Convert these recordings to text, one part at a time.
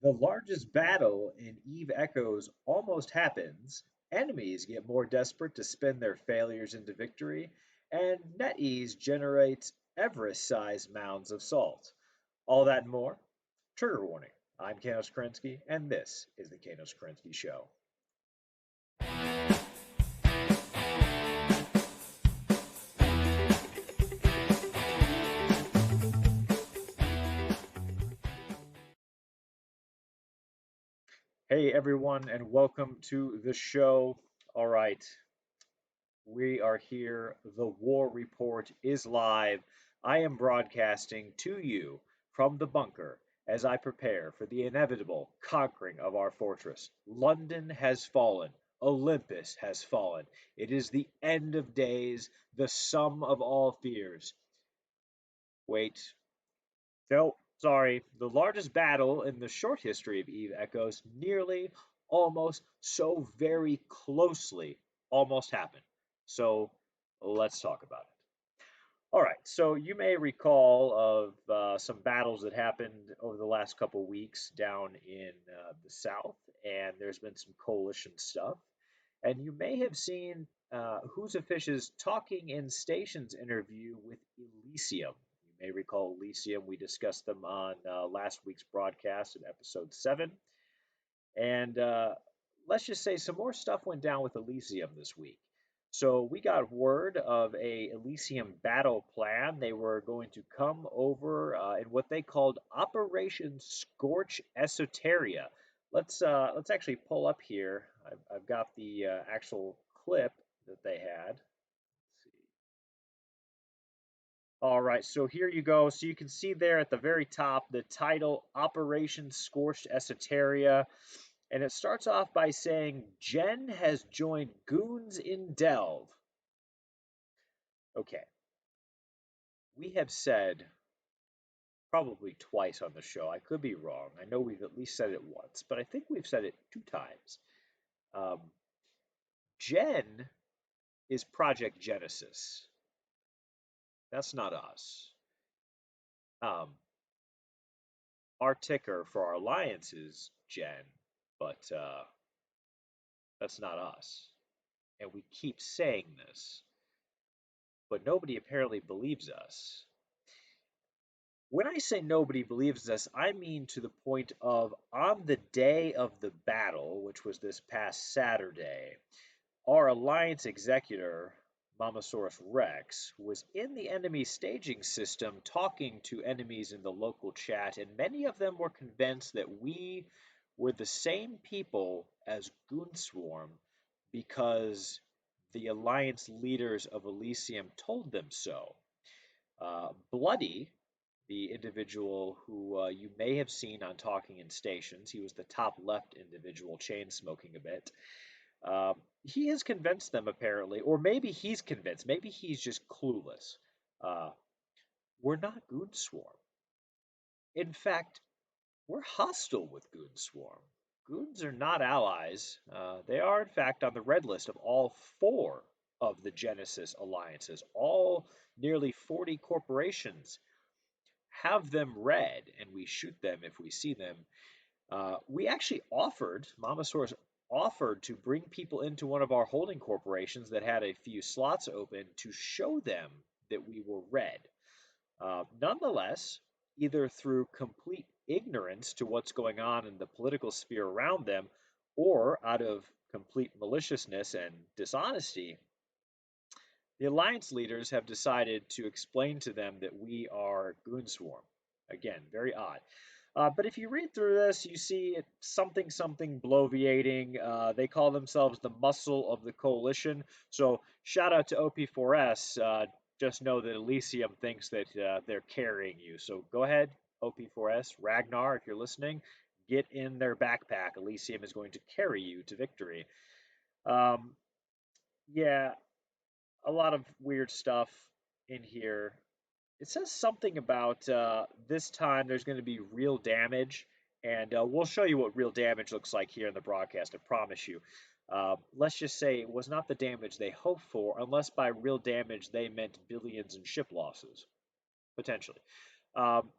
The largest battle in Eve Echoes almost happens, enemies get more desperate to spin their failures into victory, and NetEase generates Everest-sized mounds of salt. All that and more. Trigger warning. I'm Kanos Kerensky, and this is the Kanos Kerensky Show. Hey everyone, and welcome to the show. All right, we are here. The war report is live. I am broadcasting to you from the bunker as I prepare for the inevitable conquering of our fortress. London has fallen. Olympus has fallen. It is the end of days, the sum of all fears. Wait. No, sorry. The largest battle in the short history of Eve Echoes nearly, almost, so very closely almost happened. So let's talk about it. All right, so you may recall of some battles that happened over the last couple weeks down in the south, and there's been some coalition stuff. And you may have seen Who's a Fish's Talking in Stations interview with Elysium. You may recall Elysium. We discussed them on last week's broadcast in episode 7. And let's just say some more stuff went down with Elysium this week. So we got word of a Elysium battle plan. They were going to come over in what they called Operation Scorch Esoteria. Let's actually pull up here. I've got the actual clip that they had. Let's see. All right, so here you go. So you can see there at the very top the title Operation Scorched Esoteria. And it starts off by saying Jen has joined Goons in Delve. Okay, we have said probably twice on the show. I could be wrong. I know we've at least said it once, but I think we've said it 2 times. Um, Jen is Project Genesis. That's not us. Um, our ticker for our alliance is Jen, but that's not us. And we keep saying this, but nobody apparently believes us. When I say nobody believes us, I mean to the point of on the day of the battle, which was this past Saturday, our Alliance executor, Mamasaurus Rex, was in the enemy staging system talking to enemies in the local chat, and many of them were convinced that we were the same people as Goonswarm because the Alliance leaders of Elysium told them so. Bloody, the individual who you may have seen on Talking in Stations, he was the top left individual, chain smoking a bit. He has convinced them, apparently, or maybe he's convinced, maybe he's just clueless. Uh, we're not Goonswarm. In fact, we're hostile with Goonswarm. Goons are not allies. They are, in fact, on the red list of all 4 of the Genesis alliances. All nearly 40 corporations have them red, and we shoot them if we see them. We actually offered, Mamasaurus offered to bring people into one of our holding corporations that had a few slots open to show them that we were red. Nonetheless, either through complete ignorance to what's going on in the political sphere around them, or out of complete maliciousness and dishonesty, the alliance leaders have decided to explain to them that we are Goonswarm. Again, very odd. But if you read through this, you see it something something bloviating. They call themselves the muscle of the coalition. So shout out to OP4S. Just know that Elysium thinks that they're carrying you. So go ahead, OP4S, Ragnar, if you're listening, get in their backpack. Elysium is going to carry you to victory. Um, yeah, a lot of weird stuff in here. It says something about this time there's going to be real damage, and we'll show you what real damage looks like here in the broadcast, I promise you. Let's just say it was not the damage they hoped for, unless by real damage they meant billions in ship losses, potentially. Um,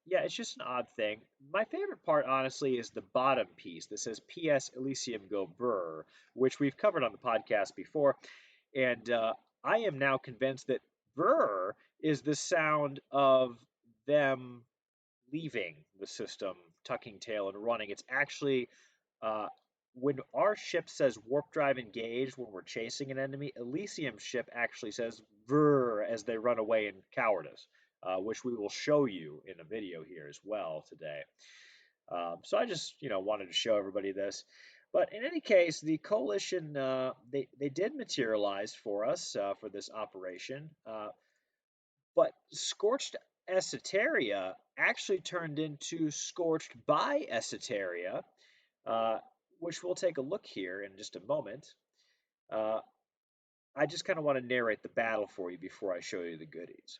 Yeah, it's just an odd thing. My favorite part, honestly, is the bottom piece that says PS Elysium Go Brr, which we've covered on the podcast before. And I am now convinced that brr is the sound of them leaving the system, tucking tail and running. It's actually uh, when our ship says warp drive engaged when we're chasing an enemy, Elysium's ship actually says brr as they run away in cowardice, which we will show you in a video here as well today. So I just, wanted to show everybody this. But in any case, the coalition they did materialize for us for this operation. But Scorched Esoteria actually turned into Scorched by Esoteria, uh, which we'll take a look here in just a moment. Uh, I just kind of want to narrate the battle for you before I show you the goodies.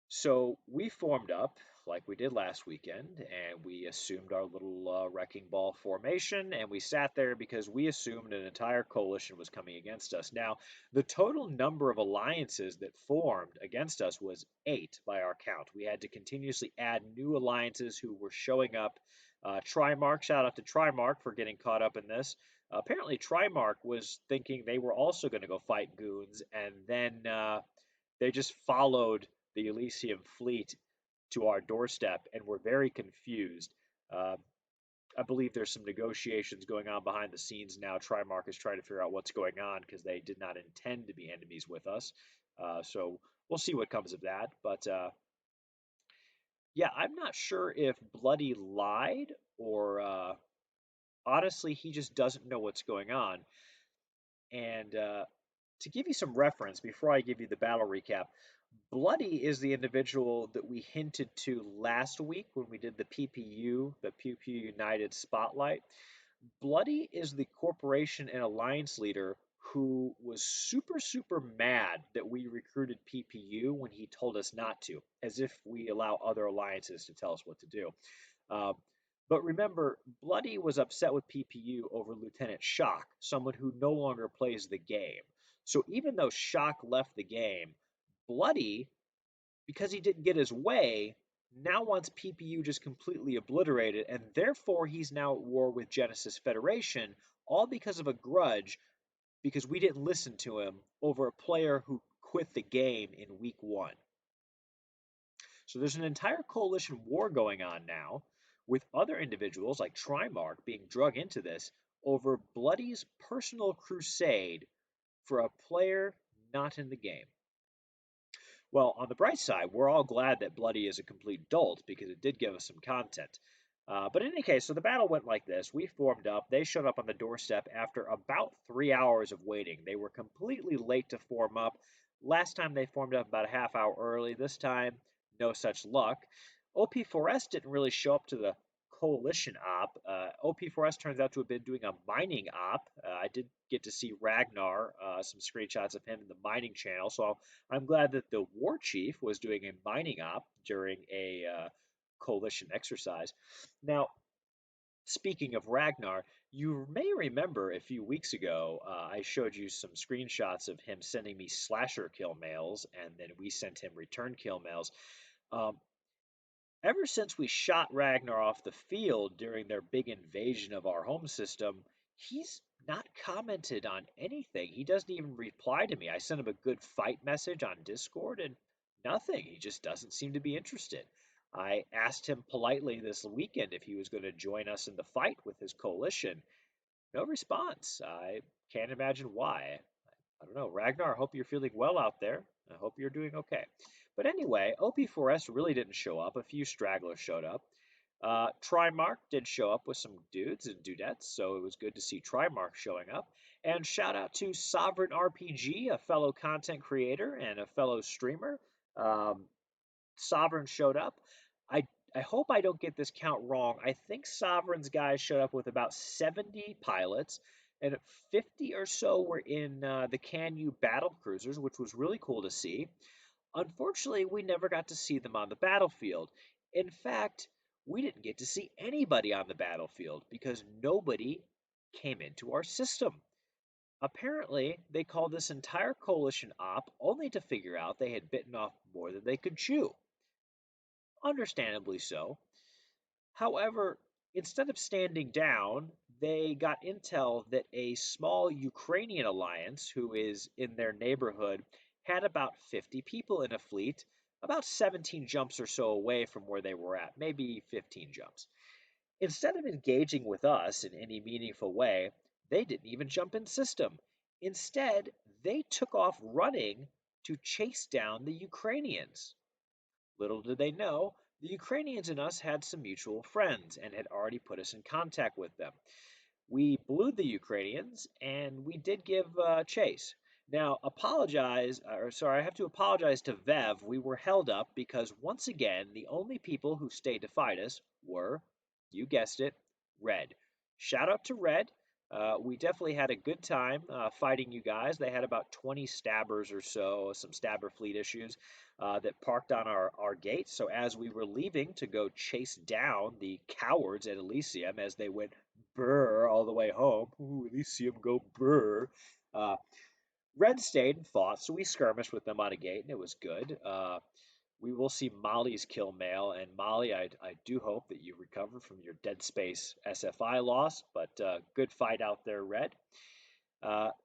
So we formed up like we did last weekend, and we assumed our little wrecking ball formation, and we sat there because we assumed an entire coalition was coming against us. Now, the total number of alliances that formed against us was 8 by our count. We had to continuously add new alliances who were showing up. Trimark, shout out to Trimark for getting caught up in this. Apparently, Trimark was thinking they were also going to go fight goons, and then they just followed the Elysium fleet to our doorstep and were very confused. Uh, I believe there's some negotiations going on behind the scenes now. Trimark is trying to figure out what's going on because they did not intend to be enemies with us. So we'll see what comes of that. But yeah, I'm not sure if Bloody lied or honestly he just doesn't know what's going on. And to give you some reference before I give you the battle recap, Bloody is the individual that we hinted to last week when we did the PPU, the PPU United Spotlight. Bloody is the corporation and alliance leader who was super, super mad that we recruited PPU when he told us not to, as if we allow other alliances to tell us what to do. Uh, but remember, Bloody was upset with PPU over Lieutenant Shock, someone who no longer plays the game. So even though Shock left the game, Bloody, because he didn't get his way, now wants PPU just completely obliterated, and therefore he's now at war with Genesis Federation, all because of a grudge, because we didn't listen to him over a player who quit the game in week 1. So there's an entire coalition war going on now, with other individuals like Trimark being drug into this over Bloody's personal crusade for a player not in the game. Well, on the bright side, we're all glad that Bloody is a complete dolt because it did give us some content. But in any case, so the battle went like this. We formed up. They showed up on the doorstep after about 3 hours of waiting. They were completely late to form up. Last time they formed up about a half hour early. This time, no such luck. OP4S didn't really show up to the coalition op. OP4S turns out to have been doing a mining op. I did get to see Ragnar, some screenshots of him in the mining channel. So I'm glad that the war chief was doing a mining op during a coalition exercise. Now, speaking of Ragnar, you may remember a few weeks ago, I showed you some screenshots of him sending me slasher kill mails, and then we sent him return kill mails. Um, Ever since we shot Ragnar off the field during their big invasion of our home system, he's not commented on anything. He doesn't even reply to me. I sent him a good fight message on Discord and nothing. He just doesn't seem to be interested. I asked him politely this weekend if he was going to join us in the fight with his coalition. No response. I can't imagine why. I don't know. Ragnar, I hope you're feeling well out there. I hope you're doing okay. But anyway, OP4S really didn't show up. A few stragglers showed up. Trimark did show up with some dudes and dudettes, so it was good to see Trimark showing up. And shout out to Sovereign RPG, a fellow content creator and a fellow streamer. Um, Sovereign showed up. I I hope I don't get this count wrong. I think Sovereign's guys showed up with about 70 pilots, and 50 or so were in the Can-U battle cruisers, which was really cool to see. Unfortunately, we never got to see them on the battlefield. In fact, we didn't get to see anybody on the battlefield because nobody came into our system. Apparently, they called this entire coalition op only to figure out they had bitten off more than they could chew. understandably so. However, instead of standing down, they got intel that a small Ukrainian alliance, who is in their neighborhood, had about 50 people in a fleet, about 17 jumps or so away from where they were at, maybe 15 jumps. Instead of engaging with us in any meaningful way, they didn't even jump in system. Instead, they took off running to chase down the Ukrainians. Little did they know, the Ukrainians and us had some mutual friends and had already put us in contact with them. We blew the Ukrainians and we did give chase. Now, I have to apologize to Vev. We were held up because once again, the only people who stayed to fight us were, you guessed it, Red. Shout out to Red. We definitely had a good time fighting you guys. They had about 20 stabbers or so, some stabber fleet issues that parked on our gate. So as we were leaving to go chase down the cowards at Elysium as they went brr all the way home. Ooh, Elysium go brr. Uh, Red stayed and fought, so we skirmished with them on a gate, and it was good. We will see Molly's kill mail, and Molly, I do hope that you recover from your Dead Space SFI loss, but good fight out there, Red.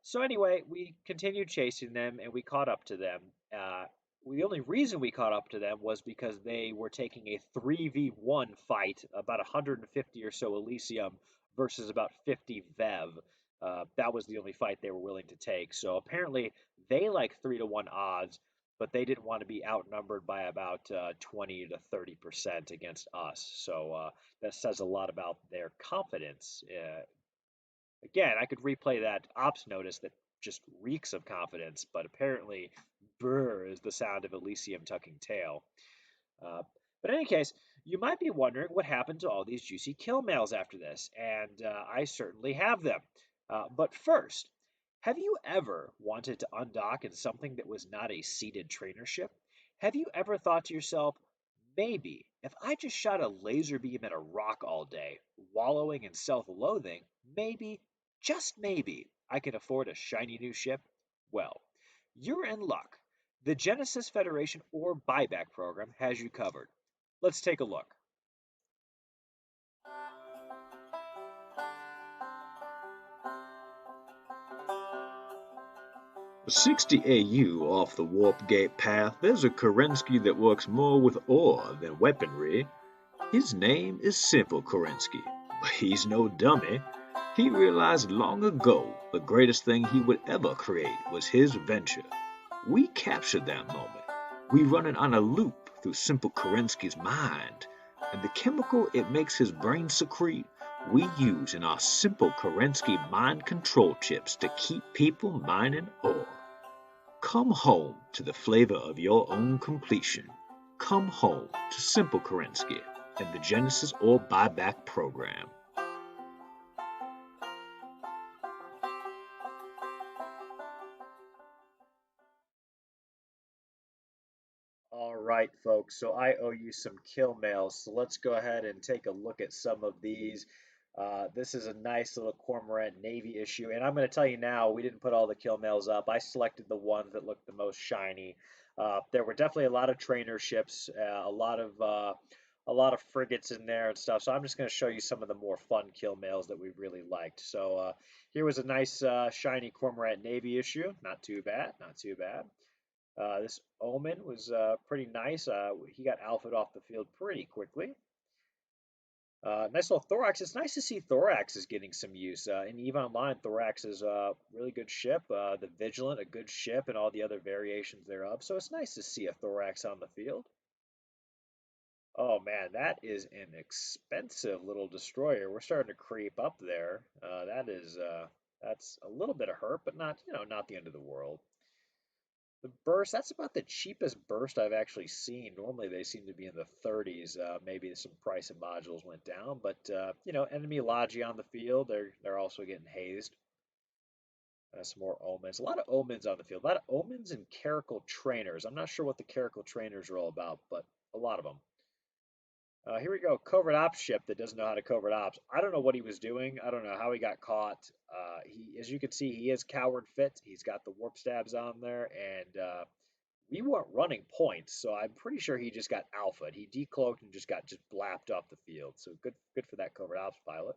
So anyway, we continued chasing them and we caught up to them. Uh, the only reason we caught up to them was because they were taking a 3v1 fight, about 150 or so Elysium versus about 50 Vev. That was the only fight they were willing to take. So apparently they like 3-to-1 odds, but they didn't want to be outnumbered by about 20 to 30% against us. So that says a lot about their confidence. Again, I could replay that ops notice that just reeks of confidence, but apparently brr is the sound of Elysium tucking tail. Uh, but in any case, you might be wondering what happened to all these juicy kill mails after this, and I certainly have them. But first, have you ever wanted to undock in something that was not a seated trainer ship? Have you ever thought to yourself, maybe if I just shot a laser beam at a rock all day, wallowing in self loathing, maybe, just maybe, I can afford a shiny new ship? Well, you're in luck. The Genesis Federation or buyback program has you covered. Let's take a look. For 60 AU off the Warp Gate path, there's a Kerensky that works more with ore than weaponry. His name is Simple Kerensky, but he's no dummy. He realized long ago the greatest thing he would ever create was his venture. We captured that moment. We run it on a loop through Simple Kerensky's mind, and the chemical it makes his brain secrete we use in our Simple Kerensky mind control chips to keep people mining ore. Come home to the flavor of your own completion. Come home to Simple Kerensky and the Genesis Ore Buyback Program. All right, folks. So I owe you some kill mails. So let's go ahead and take a look at some of these. This is a nice little Cormorant Navy issue, and I'm going to tell you now, we didn't put all the kill mails up. I selected the ones that looked the most shiny. There were definitely a lot of trainer ships, a lot of frigates in there and stuff. So I'm just going to show you some of the more fun kill mails that we really liked. So here was a nice shiny Cormorant Navy issue. Not too bad, not too bad. This Omen was pretty nice. He got alpha off the field pretty quickly. Nice little Thorax. It's nice to see Thorax is getting some use. In EVE Online, Thorax is a really good ship. The Vigilant, a good ship, and all the other variations thereof. So it's nice to see a Thorax on the field. Oh man, that is an expensive little destroyer. We're starting to creep up there. That's a little bit of hurt, but not not the end of the world. The burst, that's about the cheapest burst I've actually seen. Normally they seem to be in the 30s. Maybe some price of modules went down, but enemy Logi on the field, they're also getting hazed. Some more omens. A lot of omens on the field. A lot of omens and Caracal trainers. I'm not sure what the Caracal trainers are all about, but a lot of them. Here we go. Covert ops ship that doesn't know how to covert ops. I don't know what he was doing. I don't know how he got caught. As you can see, he is coward fit. He's got the warp stabs on there, and we weren't running points, so I'm pretty sure he just got alpha. He decloaked and just blapped off the field. So good for that covert ops pilot.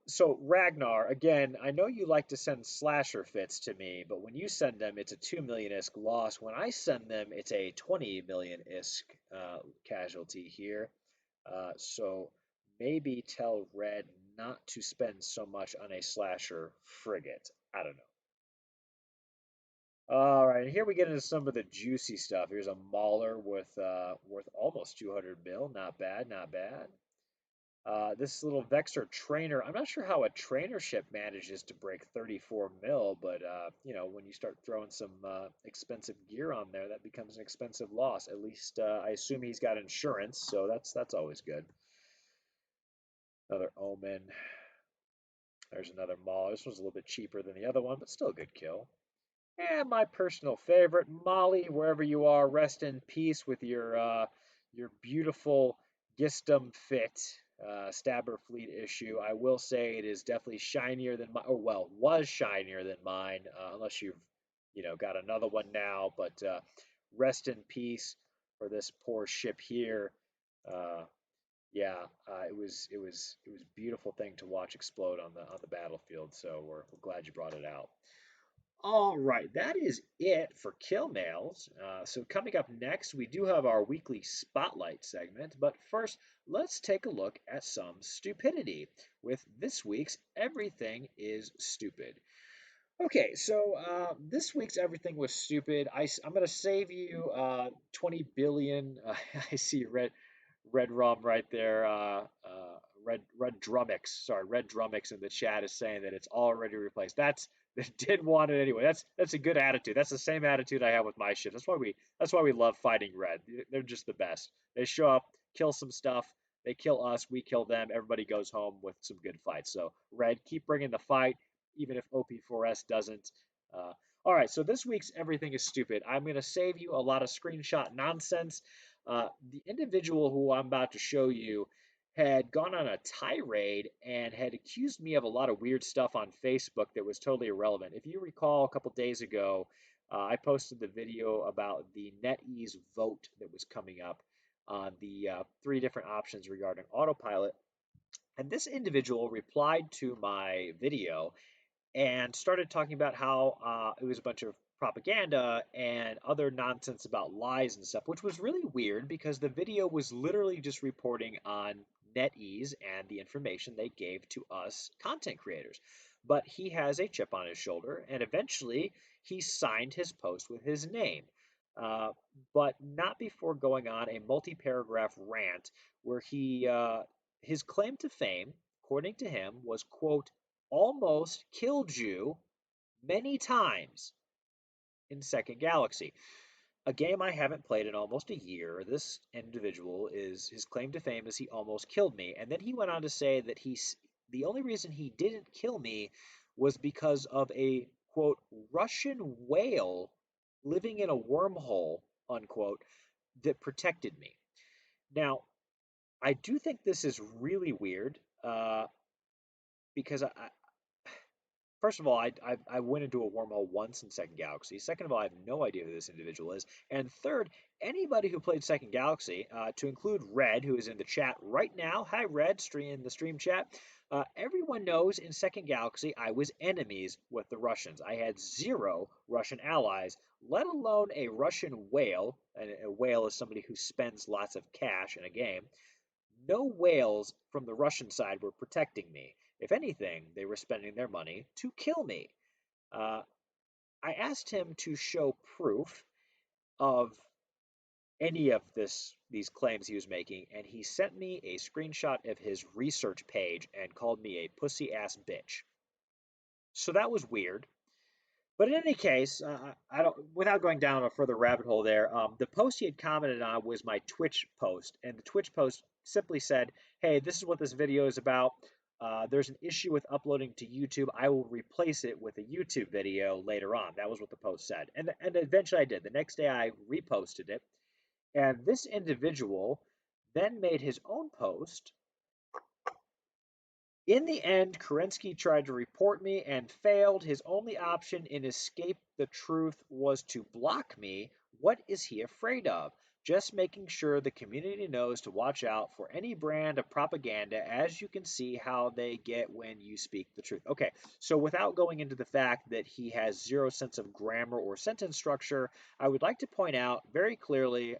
So Ragnar, again, I know you like to send slasher fits to me, but when you send them, it's a 2 million ISK loss. When I send them, it's a 20 million ISK casualty here. So maybe tell Red not to spend so much on a slasher frigate. I don't know. All right, here we get into some of the juicy stuff. Here's a Mauler worth almost 200 mil. Not bad, not bad. This little Vexor trainer, I'm not sure how a trainer ship manages to break 34 mil, but when you start throwing some expensive gear on there, that becomes an expensive loss. At least I assume he's got insurance, so that's always good. Another Omen. There's another Maul. This one's a little bit cheaper than the other one, but still a good kill. And my personal favorite, Molly, wherever you are, rest in peace with your beautiful Gistum fit Stabber Fleet issue. I will say it is definitely shinier than my, or well, was shinier than mine, unless you've got another one now. But rest in peace for this poor ship here. Uh, yeah, it was a beautiful thing to watch explode on the battlefield. So we're glad you brought it out. All right, that is it for kill mails. So coming up next, we do have our weekly spotlight segment. But first, let's take a look at some stupidity with this week's Everything is Stupid. Okay, so this week's Everything was stupid. I'm going to save you 20 billion. I see red rum right there. Red Drummix. Sorry, Red Drummix in the chat is saying that it's already replaced. They did want it anyway. That's a good attitude. That's the same attitude I have with my shit. That's why we love fighting red. They're just the best. They show up, kill some stuff. They kill us. We kill them. Everybody goes home with some good fights. So red, keep bringing the fight, even if OP4S doesn't. Uh, all right. So this week's Everything is Stupid. I'm gonna save you a lot of screenshot nonsense. The individual who I'm about to show you had gone on a tirade and had accused me of a lot of weird stuff on Facebook that was totally irrelevant. If you recall, a couple days ago, I posted the video about the NetEase vote that was coming up on the three different options regarding autopilot. And this individual replied to my video and started talking about how it was a bunch of propaganda and other nonsense about lies and stuff, which was really weird because the video was literally just reporting on NetEase and the information they gave to us content creators. But he has a chip on his shoulder, and eventually he signed his post with his name. Uh, but not before going on a multi-paragraph rant where his claim to fame, according to him, was, quote, almost killed you many times in Second Galaxy, a game I haven't played in almost a year. This individual is his claim to fame is he almost killed me, and then he went on to say that the only reason he didn't kill me was because of a quote Russian whale living in a wormhole unquote that protected me. Now, I do think this is really weird because first of all, I went into a wormhole once in Second Galaxy. Second of all, I have no idea who this individual is. And third, anybody who played Second Galaxy, to include Red, who is in the chat right now. Hi, Red, in the stream chat. Everyone knows in Second Galaxy I was enemies with the Russians. I had zero Russian allies, let alone a Russian whale. And a whale is somebody who spends lots of cash in a game. No whales from the Russian side were protecting me. If anything, they were spending their money to kill me. Uh, I asked him to show proof of any of these claims he was making, and he sent me a screenshot of his research page and called me a pussy ass bitch. So that was weird. But in any case, I don't. Without going down a further rabbit hole, there, the post he had commented on was my Twitch post, and the Twitch post simply said, "Hey, this is what this video is about. There's an issue with uploading to YouTube. I will replace it with a YouTube video later on." That was what the post said, and eventually I did. The next day, I reposted it, and this individual then made his own post In the end, Kerensky tried to report me and failed. His only option in escape the truth was to block me. What is he afraid of? Just making sure the community knows to watch out for any brand of propaganda, as you can see how they get when you speak the truth. Okay, so without going into the fact that he has zero sense of grammar or sentence structure, I would like to point out very clearly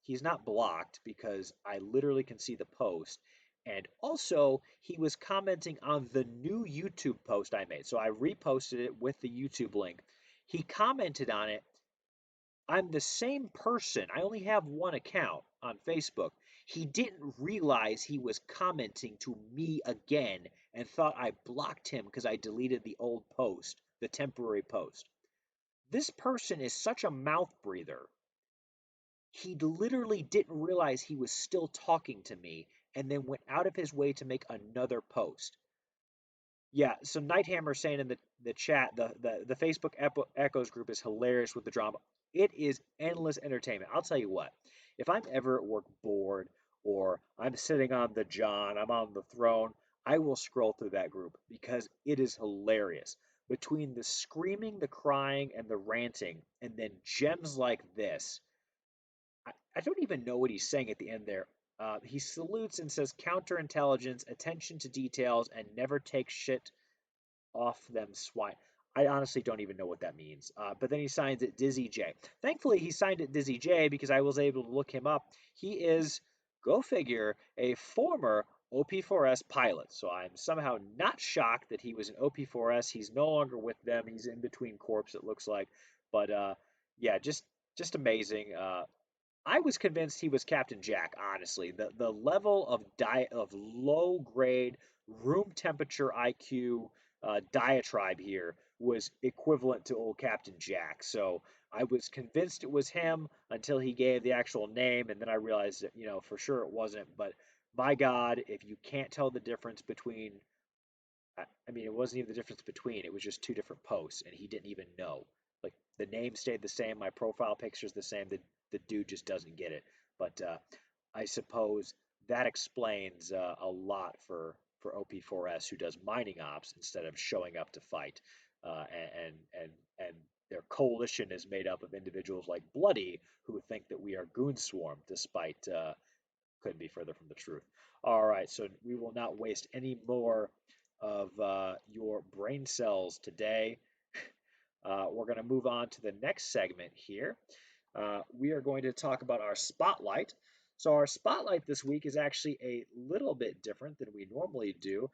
he's not blocked because I literally can see the post. And also, he was commenting on the new YouTube post I made. So I reposted it with the YouTube link. He commented on it. I'm the same person. I only have one account on Facebook. He didn't realize he was commenting to me again and thought I blocked him because I deleted the old post, the temporary post. This person is such a mouth breather. He literally didn't realize he was still talking to me and then went out of his way to make another post. Yeah, so Nighthammer saying in the chat, the Facebook Echoes group is hilarious with the drama. It is endless entertainment. I'll tell you what, if I'm ever at work bored or I'm sitting on the John, I'm on the throne, I will scroll through that group because it is hilarious. Between the screaming, the crying, and the ranting, and then gems like this, I don't even know what he's saying at the end there. He salutes and says counterintelligence, attention to details, and never take shit off them swine. I honestly don't even know what that means. But then he signs it Dizzy J. Thankfully, he signed it Dizzy J because I was able to look him up. He is, go figure, a former OP4S pilot. So I'm somehow not shocked that he was an OP4S. He's no longer with them. He's in between corps, it looks like. But yeah, just amazing. I was convinced he was Captain Jack, honestly. The level of low grade room temperature IQ diatribe here was equivalent to old Captain Jack. So I was convinced it was him until he gave the actual name, and then I realized that for sure it wasn't. But my God, if you can't tell the difference between I mean, it wasn't even the difference between. It was just two different posts, and he didn't even know. Like the name stayed the same, my profile picture's the same. The dude just doesn't get it. But I suppose that explains a lot for OP4S, who does mining ops instead of showing up to fight. And their coalition is made up of individuals like Bloody, who think that we are goon swarm, despite couldn't be further from the truth. All right, so we will not waste any more of your brain cells today. We're going to move on to the next segment here. We are going to talk about our spotlight. So, our spotlight this week is actually a little bit different than we normally do.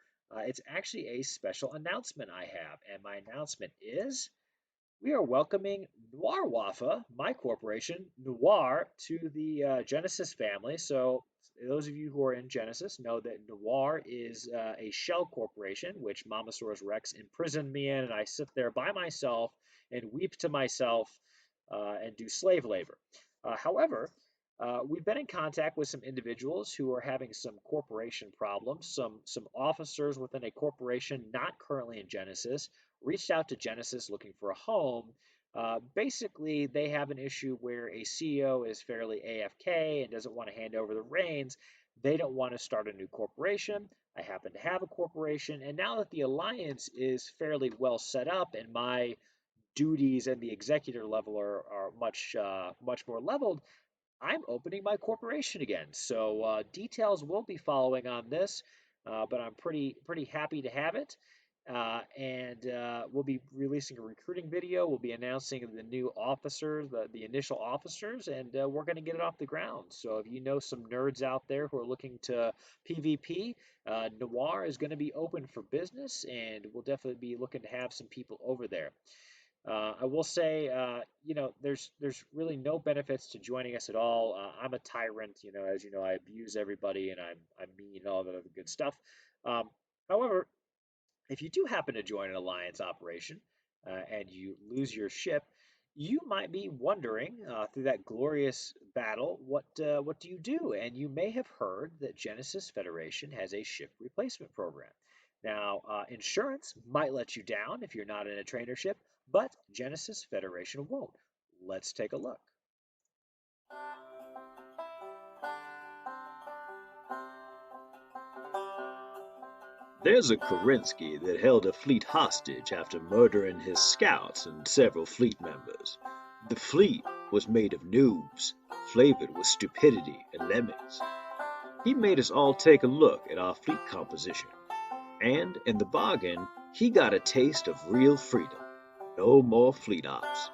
It's actually a special announcement I have, and my announcement is we are welcoming Noir Wafa, my corporation, Noir, to the Genesis family. So, those of you who are in Genesis know that Noir is a shell corporation, which Mamasaurus Rex imprisoned me in, and I sit there by myself and weep to myself and do slave labor. However, we've been in contact with some individuals who are having some corporation problems. Some officers within a corporation not currently in Genesis reached out to Genesis looking for a home. Basically, they have an issue where a CEO is fairly AFK and doesn't want to hand over the reins. They don't want to start a new corporation. I happen to have a corporation, and now that the alliance is fairly well set up and my duties and the executor level are much more leveled, I'm opening my corporation again. So details will be following on this, but I'm pretty happy to have it. And we'll be releasing a recruiting video. We'll be announcing the new officers, the initial officers, and we're going to get it off the ground. So if you know some nerds out there who are looking to PvP, Noir is going to be open for business, and we'll definitely be looking to have some people over there. I will say, there's really no benefits to joining us at all. I'm a tyrant, as you know, I abuse everybody and I'm mean and all that other good stuff. Um, However, if you do happen to join an alliance operation and you lose your ship, you might be wondering through that glorious battle, what do you do? And you may have heard that Genesis Federation has a ship replacement program. Now, insurance might let you down if you're not in a trainership, but Genesis Federation won't. Let's take a look. There's a Kerensky that held a fleet hostage after murdering his scouts and several fleet members. The fleet was made of noobs, flavored with stupidity and lemons. He made us all take a look at our fleet composition, and in the bargain, he got a taste of real freedom. No more fleet ops.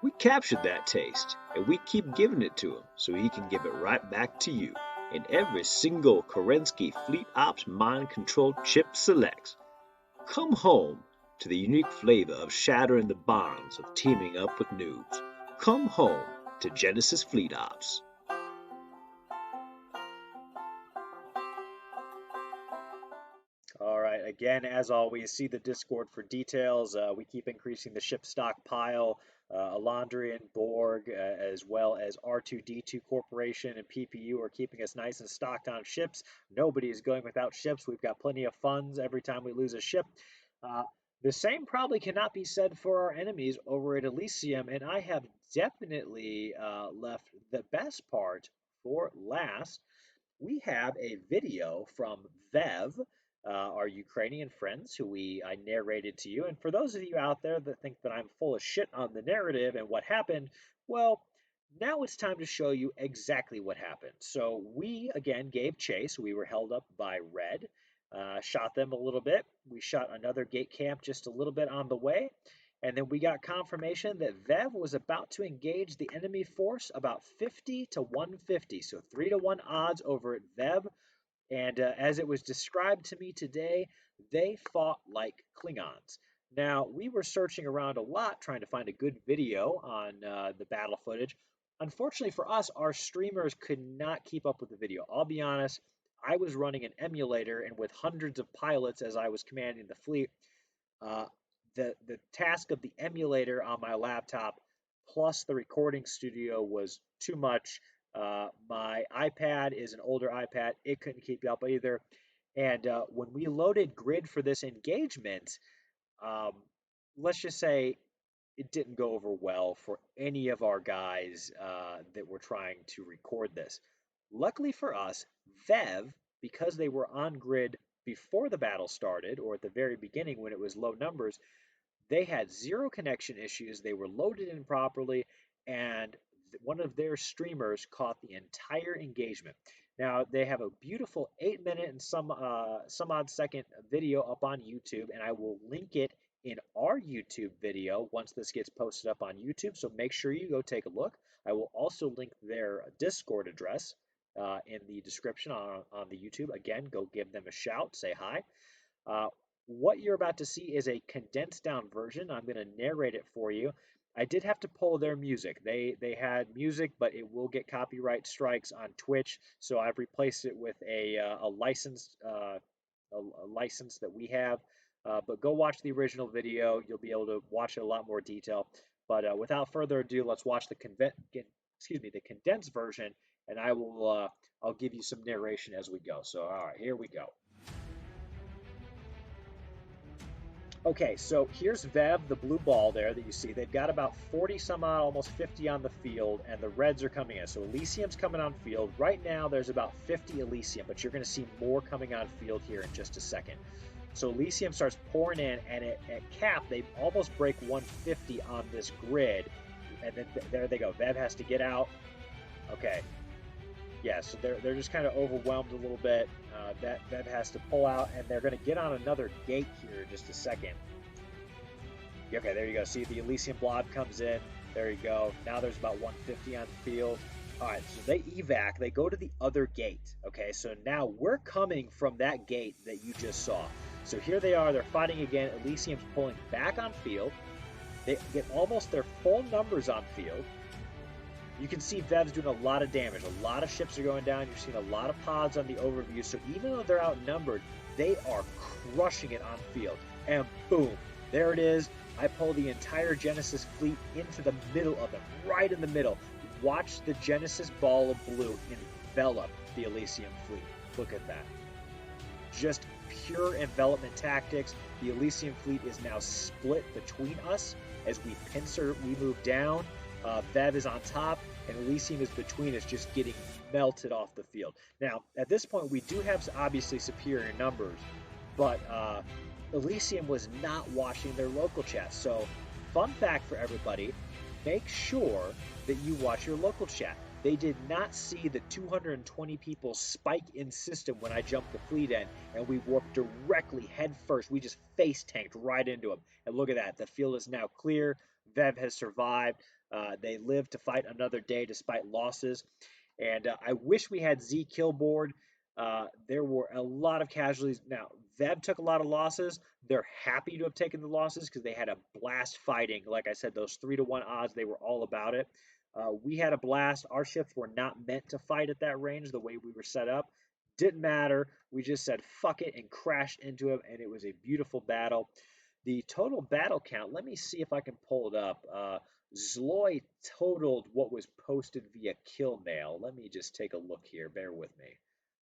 We captured that taste, and we keep giving it to him so he can give it right back to you in every single Kerensky Fleet Ops mind controlled chip selects. Come home to the unique flavor of shattering the bonds of teaming up with noobs. Come home to Genesis Fleet Ops. All right. Again, as always, see the Discord for details. We keep increasing the ship stockpile. Alondrian, Borg, as well as R2D2 Corporation and PPU are keeping us nice and stocked on ships. Nobody is going without ships. We've got plenty of funds every time we lose a ship. Uh, the same probably cannot be said for our enemies over at Elysium, and I have definitely left the best part for last. We have a video from Vev, our Ukrainian friends, who I narrated to you. And for those of you out there that think that I'm full of shit on the narrative and what happened, well, now it's time to show you exactly what happened. So we again gave chase. We were held up by Red, shot them a little bit. We shot another gate camp just a little bit on the way. And then we got confirmation that Vev was about to engage the enemy force about 50 to 150. So 3-to-1 odds over at Vev. And as it was described to me today, they fought like Klingons. Now, we were searching around a lot trying to find a good video on the battle footage. Unfortunately for us, our streamers could not keep up with the video. I'll be honest, I was running an emulator, and with hundreds of pilots as I was commanding the fleet, uh, the task of the emulator on my laptop plus the recording studio was too much. My iPad is an older iPad; it couldn't keep up either. And when we loaded grid for this engagement, um, let's just say it didn't go over well for any of our guys that were trying to record this. Luckily for us, Vev, because they were on grid before the battle started, or at the very beginning when it was low numbers, they had zero connection issues. They were loaded in properly, and one of their streamers caught the entire engagement. Now they have a beautiful 8 minute and some odd second video up on YouTube, and I will link it in our YouTube video once this gets posted up on YouTube. So make sure you go take a look. I will also link their Discord address in the description on the YouTube. Again, go give them a shout, say hi. Uh, what you're about to see is a condensed down version. I'm going to narrate it for you. I did have to pull their music. They had music, but it will get copyright strikes on Twitch, so I've replaced it with a licensed a license that we have. But go watch the original video. You'll be able to watch it in a lot more detail. But without further ado, let's watch the condensed version, and I'll give you some narration as we go. So all right, here we go. Okay, so here's Vev, the blue ball there that you see. They've got about 40 some odd, almost 50 on the field, and the Reds are coming in. So Elysium's coming on field. Right now, there's about 50 Elysium, but you're going to see more coming on field here in just a second. So Elysium starts pouring in, and at cap, they almost break 150 on this grid. And then there they go. Vev has to get out. Okay, yeah, so they're just kind of overwhelmed a little bit. That has to pull out, and they're going to get on another gate here in just a second. Okay, there you go. See, the Elysium blob comes in. There you go. Now there's about 150 on the field. All right, so they evac. They go to the other gate. Okay, so now we're coming from that gate that you just saw. So here they are. They're fighting again. Elysium's pulling back on field. They get almost their full numbers on field. You can see Vev's doing a lot of damage. A lot of ships are going down. You're seeing a lot of pods on the overview. So even though they're outnumbered, they are crushing it on field. And boom, there it is. I pull the entire Genesis fleet into the middle of them, right in the middle. Watch the Genesis ball of blue envelop the Elysium fleet. Look at that. Just pure envelopment tactics. The Elysium fleet is now split between us as we pincer, we move down. Vev is on top, and Elysium is between us, just getting melted off the field. Now, at this point, we do have obviously superior numbers, but Elysium was not watching their local chat. So, fun fact for everybody, make sure that you watch your local chat. They did not see the 220 people spike in system when I jumped the fleet end and we warped directly head first. We just face tanked right into them. And look at that. The field is now clear. Vev has survived. They lived to fight another day despite losses. And I wish we had Z Killboard. There were a lot of casualties. Now, Vev took a lot of losses. They're happy to have taken the losses because they had a blast fighting. Like I said, those 3-to-1 odds, they were all about it. We had a blast. Our ships were not meant to fight at that range the way we were set up. Didn't matter. We just said fuck it and crashed into him, and it was a beautiful battle. The total battle count, let me see if I can pull it up. Zloy totaled what was posted via kill mail. Let me just take a look here. Bear with me.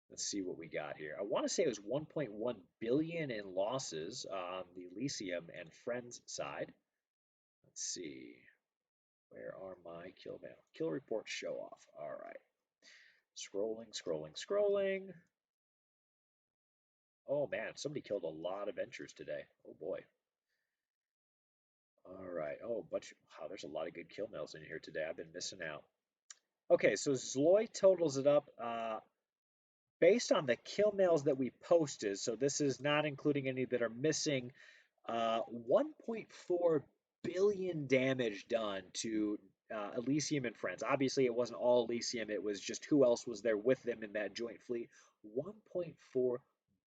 Let's see what we got here. I want to say it was 1.1 billion in losses on the Elysium and Friends side. Let's see. Where are my kill mail? Kill reports show off. All right. Scrolling, scrolling, scrolling. Oh man, somebody killed a lot of Ventures today. Oh boy. All right. Oh, wow, there's a lot of good kill mails in here today. I've been missing out. Okay, so Zloy totals it up based on the kill mails that we posted. So this is not including any that are missing. 1.4 billion damage done to Elysium and friends. Obviously, it wasn't all Elysium. It was just who else was there with them in that joint fleet. 1.4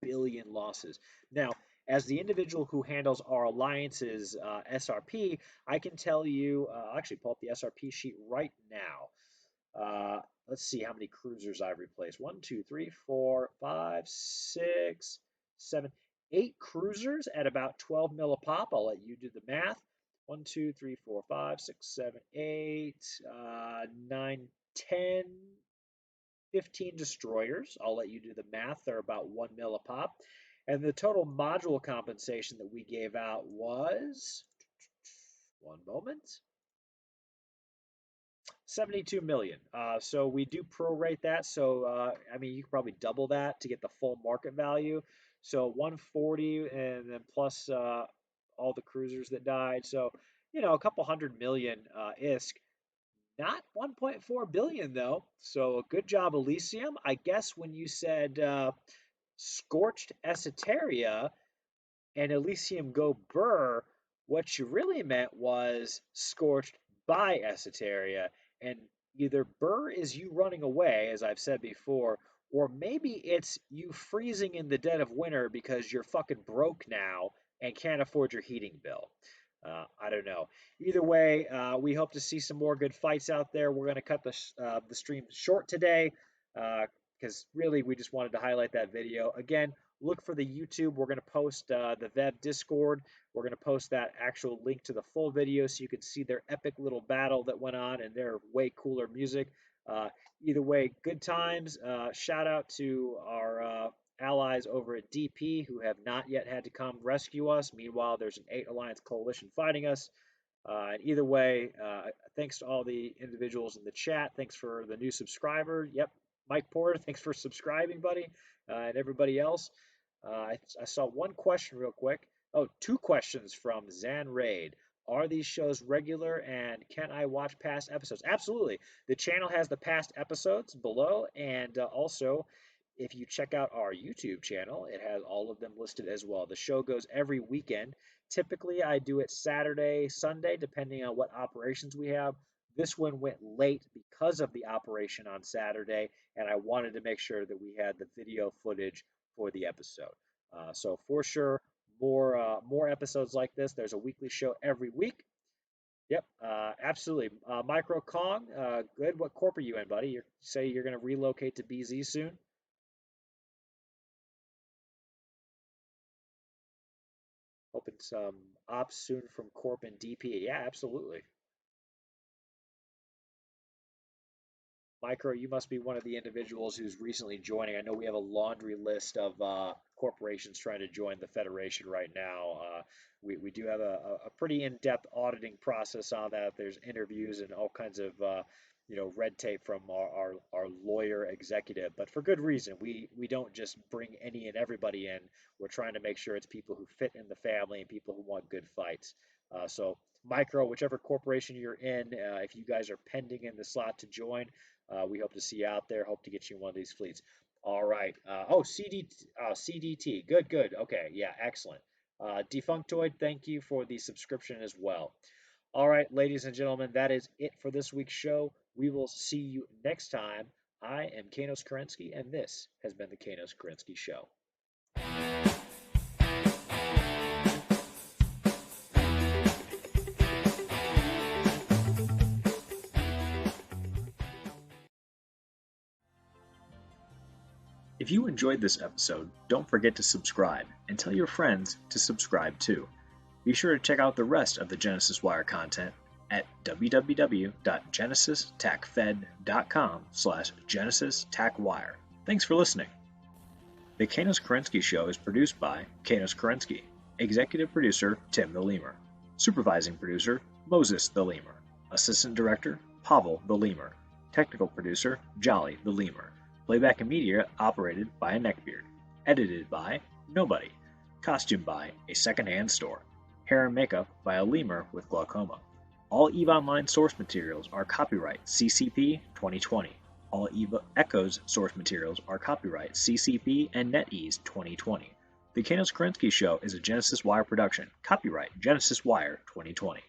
billion losses. Now, as the individual who handles our alliance's SRP, I can tell you, I'll actually pull up the SRP sheet right now. Let's see how many cruisers I've replaced. One, two, three, four, five, six, seven, 8 cruisers at about 12 mil a pop. I'll let you do the math. One, two, three, four, five, six, seven, eight, 9, 10, 15 destroyers. I'll let you do the math. They're about 1 mil a pop. And the total module compensation that we gave out was, one moment, 72 million. So we do prorate that. So, I mean, you could probably double that to get the full market value. So 140 and then plus all the cruisers that died. So, a couple hundred million ISK. Not 1.4 billion though. So good job, Elysium. I guess when you said Scorched Esoteria and Elysium Go Burr, what you really meant was Scorched by Esoteria. And either Burr is you running away, as I've said before, or maybe it's you freezing in the dead of winter because you're fucking broke now and can't afford your heating bill. I don't know. Either way, we hope to see some more good fights out there. We're going to cut the stream short today because really we just wanted to highlight that video. Again, look for the YouTube. We're going to post the Vev Discord. We're going to post that actual link to the full video so you can see their epic little battle that went on and their way cooler music. Uh, Either way, good times. Shout out to our allies over at DP who have not yet had to come rescue us. Meanwhile, there's an 8 Alliance coalition fighting us. And either way, thanks to all the individuals in the chat. Thanks for the new subscriber. Yep, Mike Porter, thanks for subscribing, buddy, and everybody else. I saw one question real quick. Oh, 2 questions from Zan Raid. Are these shows regular and can I watch past episodes? Absolutely. The channel has the past episodes below, and also if you check out our YouTube channel, it has all of them listed as well. The show goes every weekend. Typically, I do it Saturday, Sunday, depending on what operations we have. This one went late because of the operation on Saturday, and I wanted to make sure that we had the video footage for the episode. So for sure, more episodes like this. There's a weekly show every week. Yep, absolutely. Micro Kong, good. What corp are you in, buddy? You say you're going to relocate to BZ soon? Hoping some ops soon from Corp and DP. Yeah, absolutely. Micro, you must be one of the individuals who's recently joining. I know we have a laundry list of corporations trying to join the Federation right now. We do have a pretty in-depth auditing process on that. There's interviews and all kinds of red tape from our lawyer executive, but for good reason. We don't just bring any and everybody in. We're trying to make sure it's people who fit in the family and people who want good fights. So Micro, whichever corporation you're in, if you guys are pending in the slot to join, we hope to see you out there. Hope to get you in one of these fleets. All right. CDT. Good, good. Okay. Yeah, excellent. Defunctoid, thank you for the subscription as well. All right, ladies and gentlemen, that is it for this week's show. We will see you next time. I am Kanos Kerensky, and this has been the Kanos Kerensky Show. If you enjoyed this episode, don't forget to subscribe and tell your friends to subscribe too. Be sure to check out the rest of the Genesis Wire content at www.genesistaccfed.com/GenesisTackWire. Thanks for listening. The Kanos Kerensky Show is produced by Kanos Kerensky, Executive Producer Tim the Lemur, Supervising Producer Moses the Lemur, Assistant Director Pavel the Lemur, Technical Producer Jolly the Lemur, Playback and Media operated by a neckbeard, edited by nobody, costume by a secondhand store, hair and makeup by a lemur with glaucoma. All EVE Online source materials are copyright CCP 2020. All EVE Echoes source materials are copyright CCP and NetEase 2020. The Kanos Kerensky Show is a Genesis Wire production, copyright Genesis Wire 2020.